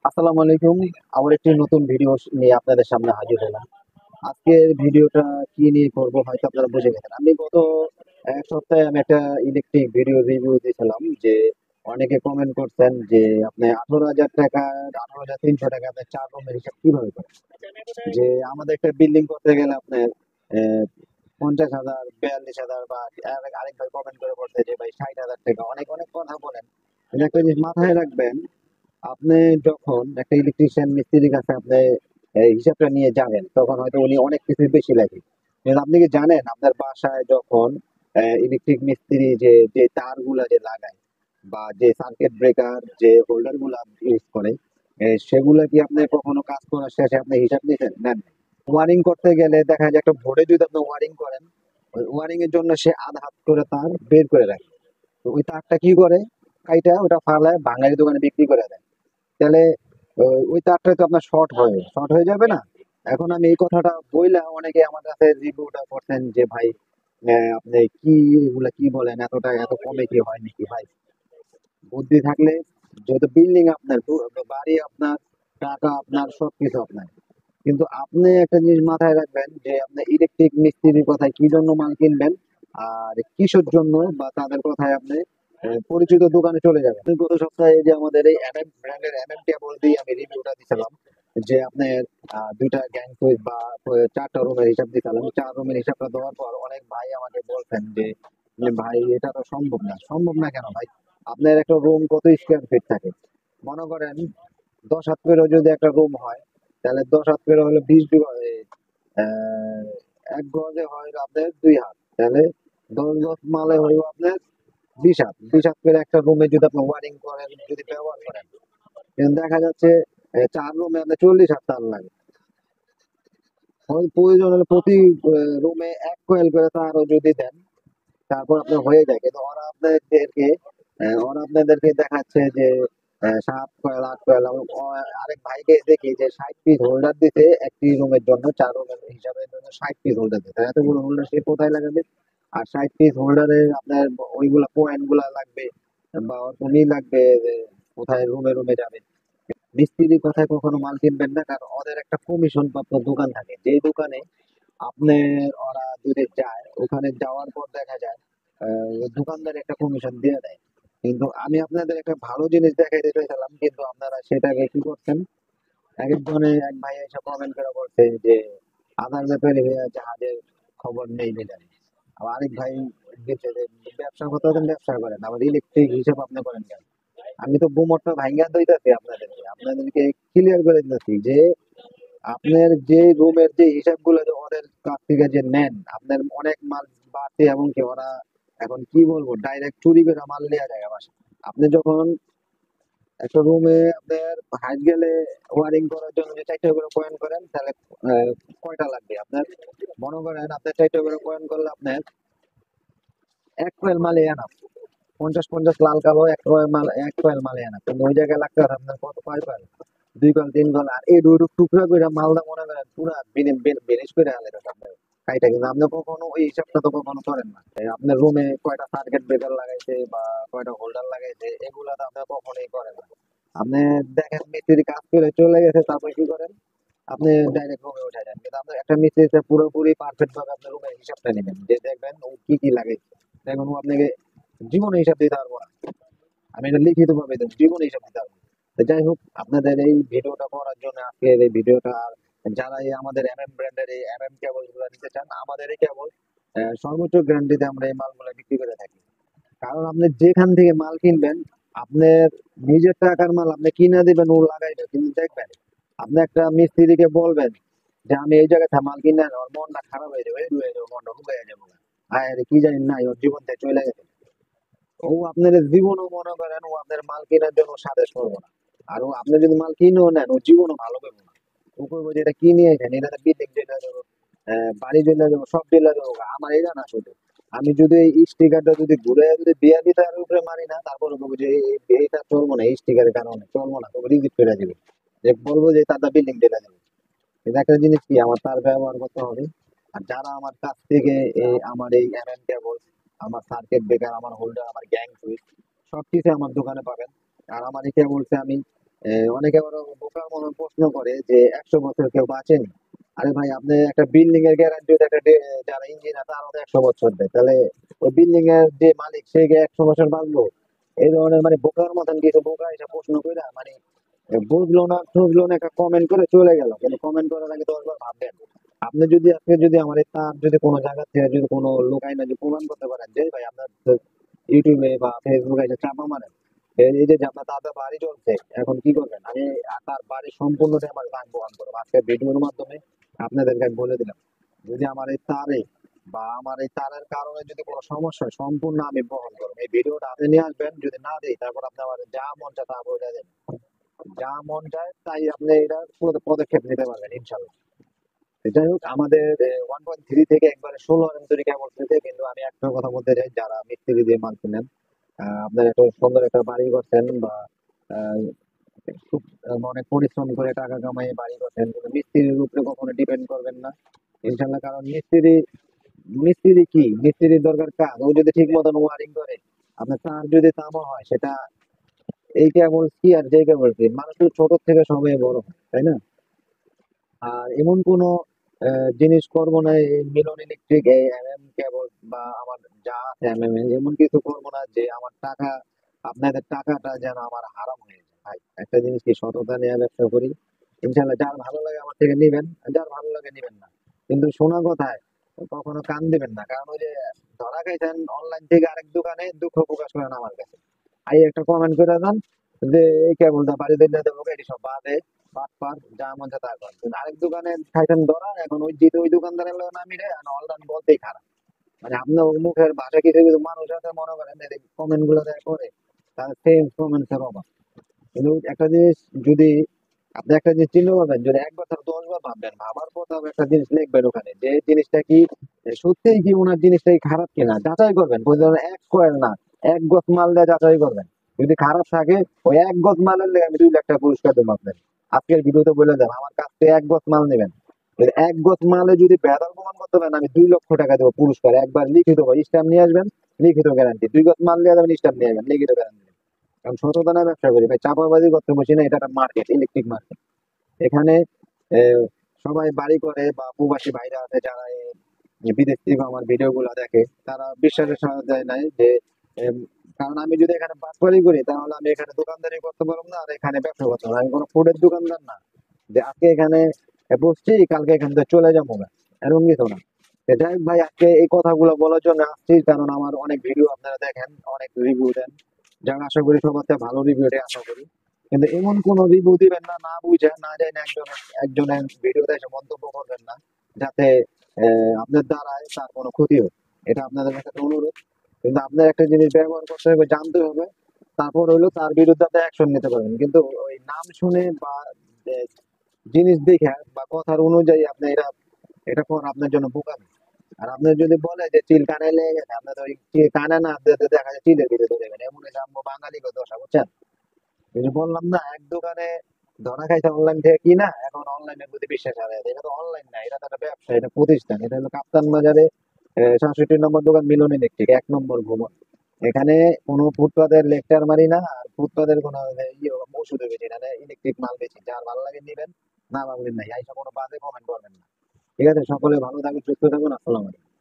আসসালামু আলাইকুম। আবার একটি নতুন ভিডিও নিয়ে আপনাদের সামনে হাজির হলাম। আজকের ভিডিওটা কি নিয়ে করব হয়তো আপনারা বুঝে গেছেন। আমি গত এক সপ্তাহে আমি একটা ইলেকট্রিক ভিডিও রিভিউ দিয়েছিলাম যে অনেকে কমেন্ট করছেন যে আপনি 18,000 টাকা 18,300 টাকা আপনার 4 রুমের হিসাব কিভাবে করেন? যে আমাদের একটা বিল্ডিং করতে গেলে আপনার 50,000 42,000 বা আরেক ভাই কমেন্ট করে বলছে যে ভাই 60,000 টাকা অনেক অনেক কথা বলেন। কিন্তু একটা জিনিস মাথায় রাখবেন, আপনি যখন একটা ইলেকট্রিশিয়ান মিস্ত্রির কাছে আপনি হিসাবটা নিয়ে যাবেন তখন হয়তো উনি অনেক কিছু বেশি লাগে। কিন্তু আপনি কি জানেন আপনার বাসায় যখন ইলেকট্রিক মিস্ত্রি যে যে তারগুলা যে লাগায় বা যে সার্কিট ব্রেকার যে হোল্ডার গুলা ইউজ করে, সেগুলা কি আপনি কখনো কাজ করার শেষে আপনি হিসাব নিয়েছেন? নেন নাই। ওয়ারিং করতে গেলে দেখা যায় একটা বোর্ডে যদি আপনি ওয়ারিং করেন, ওই ওয়ারিং এর জন্য সে আধা হাত করে তার বের করে রাখে। তো ওই তারটা কি করে, কাইটা ওটা ফালায় বাঙালি দোকানে বিক্রি করে দেয়। তাহলে ওই তারটা তো আপনার শর্ট হয়ে যাবে না? এখন আমি এই কথাটা বইলা অনেকে আমার কাছে রিভিউটা করছেন যে ভাই আপনি কি এগুলা কি বলেন, এতটা এত কমে কি হয় নাকি ভাই? বুদ্ধি থাকলে, যেহেতু বিল্ডিং আপনার, বাড়ি আপনার, টাকা আপনার, সবকিছু আপনার, কিন্তু আপনি একটা জিনিস মাথায় রাখবেন যে আপনি ইলেকট্রিক মিস্ত্রির কথায় কি জন্য মাল কিনবেন আর কিসের জন্য, বা তাদের কথায় আপনি পরিচিত দোকানে চলে যাবেন। আমি গত সপ্তাহে যে আমাদের এই এমএম ব্র্যান্ডের এমএম কেবল দিয়ে আমি রিভিউটা দিছিলাম যে আপনার দুইটা গ্যাং সুইচ বা 4টা রুমের হিসাব দিছিলাম। 4 রুমের হিসাবটা দেওয়ার পর অনেক ভাই আমাকে বলছেন যে ভাই এটা তো সম্ভব না। সম্ভব না কেন ভাই? আপনার একটা রুম কত স্কোয়ার ফিট থাকে? মনে করেন 10 হাত করে যদি একটা রুম হয়, তাহলে 10 হাত করে হলে 20 আহ, এক গজে হয় আপনার 2 হাত, তাহলে 10 গজ মালে হইব আপনার 20 হাত। 20 হাত করে একটা রুমে যদি আপনি ওয়ারিং করেন, যদি ব্যবহার করেন, কিন্তু দেখা যাচ্ছে 4 রুমে আপনার 40 হাত তার লাগে। হয় প্রয়োজন হলে প্রতি রুমে 1 কয়েল করে তারও যদি দেন, তারপর আপনার হয়ে যায়। কিন্তু ওরা আপনাদেরকে দেখাচ্ছে যে 7 কয়েল 8 কয়েল। আরেক ভাইকে দেখি যে 60 পিস হোল্ডার দিতে একটি রুমের জন্য, 4 রুমের হিসাবের জন্য 60 পিস হোল্ডার দিতে, এতগুলো হোল্ডার সে কোথায় লাগাবে? আর 60 পিস হোল্ডারের আপনার ওইগুলা পয়েন্ট গুলা লাগবে বা তুমি লাগবে যে কোথায় রুমে রুমে যাবে। মিস্ত্রির কথায় কখনো মাল কিনবেন না, কারণ ওদের একটা কমিশন প্রাপ্ত দোকান থাকে, যে দোকানে আপনার ওরা যদি যায়, ওখানে যাওয়ার পর দেখা যায় দোকানদার একটা কমিশন দিয়ে দেয়। কিন্তু আমি আপনাদের একটা ভালো জিনিস দেখাইতে চাইছিলাম, কিন্তু আপনারা সেটাকে কি করছেন, এক ভাই এসে কমেন্ট করে বলছে যে আধার ব্যাপারে জাহাজের খবর নেই নিলেন। আবার আরেক ভাই দিচ্ছে যে ব্যবসা করতে হতেন ব্যবসা করেন, আবার ইলেকট্রিক হিসাব আপনি করেন কেন? আমি তো গুমরটা ভাঙ্গা দইতাছি আপনাদেরকে ক্লিয়ার করে দিতেছি যে আপনার যে রুমের যে হিসাবগুলো যে ওদের কাছ থেকে যে নেন, আপনার অনেক মাল বাড়ছে, এবং কি ওরা এখন কি বলবো ডাইরেক্ট চুরি করে মাল নেওয়া যায় আমার। আপনি যখন একটা রুমে আপনার হাইট গেলে ওয়ারিং করার জন্য যে 4টা করে পয়েন্ট করেন, তাহলে আহ, কয়টা লাগবে আপনার? মনে করেন আপনার 4টা করে পয়েন্ট করলে আপনার 1 কয়েল মালে আনা, 50 50 লাল কালো 1 কয়েল মালে আনা, কিন্তু ওই জায়গায় লাগতে হবে আপনার কত, কয় কয়েল? 2 coil 3 coil. আর এই দুটো টুকরা করে মালদা মনে করেন পুরা বেনিশ করে আনলে আপনার কাইটা, কিন্তু আপনি কখনো ওই হিসাবটা তো কখনো করেন না। আপনার রুমে কয়টা সার্কিট ব্রেকার লাগাইছে বা কয়টা হোল্ডার লাগাইছে, এগুলা তো আপনি কখনোই করেন না। আপনি দেখেন মিস্ত্রি কাজ করে চলে গেছে, তারপর কি করেন? আপনি ডাইরেক্ট রুমে উঠে যান, কিন্তু আপনার একটা মিস্ত্রি পুরোপুরি পারফেক্ট ভাবে আপনার রুমের হিসাবটা নেবেন, যে দেখবেন ও কি কি লাগাইছে। দেখুন ও আপনাকে জীবনে হিসাব দিতে পারবো না, আমি এটা লিখিত ভাবে দেবো, জীবনে হিসাব দিতে পারবো না। তো যাই হোক, আপনাদের এই ভিডিওটা করার জন্য আজকের এই ভিডিওটা। যারা এই আমাদের এমএম ব্র্যান্ডের এই এমএম কেবল গুলো নিতে চান, আমাদের এই কেবল সর্বোচ্চ গ্যারান্টিতে আমরা এই মালগুলো বিক্রি করে থাকি। কারণ আপনি যেখান থেকে মাল কিনবেন, আপনার নিজের টাকার মাল আপনি কিনে দিবেন, ও লাগাইবে, কিন্তু দেখবেন আপনি একটা মিস্ত্রিকে বলবেন যে আমি এই জায়গায় থেকে মাল কিনে আনি, ওর মনটা খারাপ হয়ে যাবে, এই হয়ে যাবে, মনটা হুগাইয়া যাবে। আরে কি জানি না, ওর জীবন থেকে চলে গেছে। ও আপনার জীবনও মনে করেন ও আপনার মাল কেনার জন্য সাজেশ করবো না। আর ও আপনি যদি মাল কিনেও নেন, ও জীবনও ভালো করবো না। ও করবো যে এটা কিনে এখানে, এটা বিল্ডিং জ্বেলে দেবো, বাড়ি জ্বেলে দেবো, সব জ্বেলে দেবো। আমার এটা না শুধু, আমি যদি এই স্টিকারটা যদি ঘুরে যদি বিয়া দিতার উপরে মারি না, তারপরে বলবো যে এটা চলবো না, এই স্টিকারের কারণে চলবো না, তবে রিজিট করে দিবে, যে বলবো যে তারটা বিল্ডিং জ্বেলে দেবে। কিন্তু একটা জিনিস কি, আমার তার ব্যবহার করতে হবে। আর যারা আমার কাছ থেকে আমার এই এমএম কেবল, আমার সার্কিট ব্রেকার, আমার হোল্ডার, আমার গ্যাং সুইচ, সবকিছু আমার দোকানে পাবেন। আর আমার এই কেবলসে আমি অনেকে আবার বোকার মনে প্রশ্ন করে যে 100 বছর কেউ বাঁচেনি। আরে ভাই, আপনি একটা বিল্ডিং এর গ্যারান্টি, যারা ইঞ্জিনিয়ার তারাও তো 100 বছর দেয়, তাহলে ওই বিল্ডিং এর যে মালিক সে কি 100 বছর বাঁচবো? এই ধরনের মানে বোকার মতন কিছু বোকা এসে প্রশ্ন করে মানে বুঝলো না সুঝলো না, একটা কমেন্ট করে চলে গেল, কিন্তু কমেন্ট করার আগে 10 বার ভাববেন। আপনি যদি আজকে যদি আমার এই তার যদি কোনো জায়গা থেকে যদি কোনো লোক আইনা যদি প্রমাণ করতে পারেন যে ভাই আপনার ইউটিউবে বা ফেসবুকে এসে চাপা মারেন এই যে যে আপনার দাদা বাড়ি চলছে, এখন কি করবেন? আমি তার বাড়ির সম্পূর্ণটাই আমার দান বহন করবো আজকে ভিডিওর মাধ্যমে। আপনাদেরকে আমি বলে দিলাম, যদি আমার এই তারে বা আমার এই তারের কারণে যদি কোনো সমস্যা হয় সম্পূর্ণ আমি বহন করবো। এই ভিডিওটা আপনি নিয়ে আসবেন, যদি না দেই তারপর আপনি আমার যা মন চায় তা বলে দেন, যা মন চায় তাই আপনি এটা পদক্ষেপ নিতে পারবেন ইনশাল্লাহ। তো যাই হোক, আমাদের 1.3 থেকে একবারে 16 তৈরি কেমন হচ্ছে, কিন্তু আমি একটা কথা বলতে চাই, যারা মিস্ত্রি দিয়ে মাল কিনেন, আপনার একটা সুন্দর একটা বাড়ি করছেন বা আহ, খুব অনেক পরিশ্রম করে টাকা কামাই বাড়ি করছেন, কিন্তু মিস্ত্রির উপরে কখনো ডিপেন্ড করবেন না ইনশাল্লাহ। কারণ মিস্ত্রি কি, মিস্ত্রির দরকার কাজ, ও যদি ঠিক মতন ওয়ারিং করে, আপনার তার যদি তামা হয় সেটা, এই কেবল কি আর যে কেবল কি, মানুষ তো ছোট থেকে সবাই বড় হয়, তাই না? আর এমন কোনো জিনিস করবো না এই মিলন ইলেকট্রিক এই কেবল বা আমার যা আছে এমন কিছু করবো না যে আমার টাকা, আপনাদের টাকাটা যেন আমার হারাম হয়ে যায়। ভাই, একটা জিনিস কি, সততা নিয়ে ব্যবসা করি ইনশাল্লাহ। যার ভালো লাগে আমার থেকে নিবেন, যার ভালো লাগে নিবেন না, কিন্তু শোনা কথায় কখনো কান দিবেন না। কারণ ওই যে ধরা খাইছেন অনলাইন থেকে আরেক দোকানে দুঃখ প্রকাশ করেন আমার কাছে, আই একটা কমেন্ট করে দেন যে এই কেবল দা বাড়িতে দেবো, এটি সব বাদে বাটপার যা মন চায় তা কর। কিন্তু আরেক দোকানে খাইছেন ধরা, এখন ওই জিতে ওই দোকানদারের লোক নামি রে অলরাউন্ড বলতেই খারাপ। মানে আপনার মুখের ভাষা কিছু কিছু মানুষ আছে মনে করেন কমেন্ট গুলো দেয় করে, তার সেম কমেন্টস এর অভাব। কিন্তু একটা জিনিস, যদি আপনি একটা জিনিস চিন্তা করবেন, যদি একবার তার 10 বার ভাববেন, ভাবার পর তারপর একটা জিনিস লিখবেন ওখানে যে জিনিসটা কি সত্যিই কি ওনার জিনিসটা কি খারাপ কিনা যাচাই করবেন। বুঝতে পারলেন? এক কয়েল না, এক গজ মাল দিয়ে যাচাই করবেন। যদি খারাপ থাকে, ওই এক গজ মালের লেগে আমি 2 লাখ টাকা পুরস্কার দেবো আপনার। আজকের ভিডিওতে বলে দেবো, আমার কাছ থেকে এক গজ মাল নেবেন, যদি এক গজ মালে যদি ভেজাল প্রমাণ করতে পারেন, আমি 2 লক্ষ টাকা দেবো পুরস্কার। একবার লিখিত স্ট্যাম্প নিয়ে আসবেন, লিখিত গ্যারান্টি। 2 গজ মাল নিয়ে যাবেন, স্ট্যাম্প নিয়ে আসবেন, লিখিত গ্যারান্টি। কারণ সততা না ব্যবসা করি ভাই, চাপাবাজি করতে বসি না। এটা একটা মার্কেট, ইলেকট্রিক মার্কেট। এখানে আহ, সবাই বাড়ি করে বা প্রবাসী ভাইরা আছে যারা এই বিদেশ থেকে আমার ভিডিও গুলা দেখে, তারা বিশ্বাসের সাথে যায় নাই যে এম, কারণ আমি যদি এখানে বাসবাড়ি করি তাহলে আমি এখানে দোকানদারি করতে পারবো না, আর এখানে ব্যবসা করতে পারবো না। আমি কোনো ফুডের দোকানদার না যে আজকে এখানে বসছি কালকে এখান থেকে চলে যাবো না, এরকম কিছু না। তো যাই হোক ভাই, আজকে এই কথাগুলো বলার জন্য আসছি, কারণ আমার অনেক ভিডিও আপনারা দেখেন, অনেক রিভিউ দেন, যারা আশা করি সবার থেকে ভালো রিভিউটাই আশা করি। কিন্তু এমন কোন রিভিউ দিবেন না, না বুঝে না জানি একজনের ভিডিওতে এসে মন্তব্য করবেন না, যাতে আপনার দ্বারায় তার কোনো ক্ষতি হোক। এটা আপনাদের কাছে একটা অনুরোধ। কিন্তু আপনার একটা জিনিস ব্যবহার করতে হবে, জানতে হবে, তারপর হইলো তার বিরুদ্ধে আপনি অ্যাকশন নিতে পারবেন। কিন্তু ওই নাম শুনে বা আহ, জিনিস দেখে বা কথার অনুযায়ী আপনি এটা এটা করা আপনার জন্য বোকামি। আর আপনার যদি বলে যে চিল কানে লেগে গেছে, আপনার তো ওই চিল কানে না দেখা যায় চিলের ভিতরে ধরে যাবেন, এমন এটা আমরা বাঙালি দশা, বুঝছেন? এই যে বললাম না, এক দোকানে ধরা খাইছে অনলাইন থেকে কিনা, এখন অনলাইনের প্রতি বিশ্বাস হারিয়ে যায়। এটা তো অনলাইন না, এটা তো একটা ব্যবসা, এটা প্রতিষ্ঠান। এটা হলো কাপ্তান বাজারে 67 নম্বর দোকান, মিলন ইলেকট্রিক, 1 নম্বর ভবন। এখানে কোনো ফুটপাতের লেকচার মারি না, আর ফুটপাতের কোনো ওষুধ বেশি না, ইলেকট্রিক মাল বেশি। যার ভালো লাগে নিবেন, না ভালো নাই আইসা কোনো বাজে কমেন্ট করবেন না। ঠিক আছে, সকলে ভালো থাকুন, সুস্থ থাকুন, আসসালাম আলাইকুম।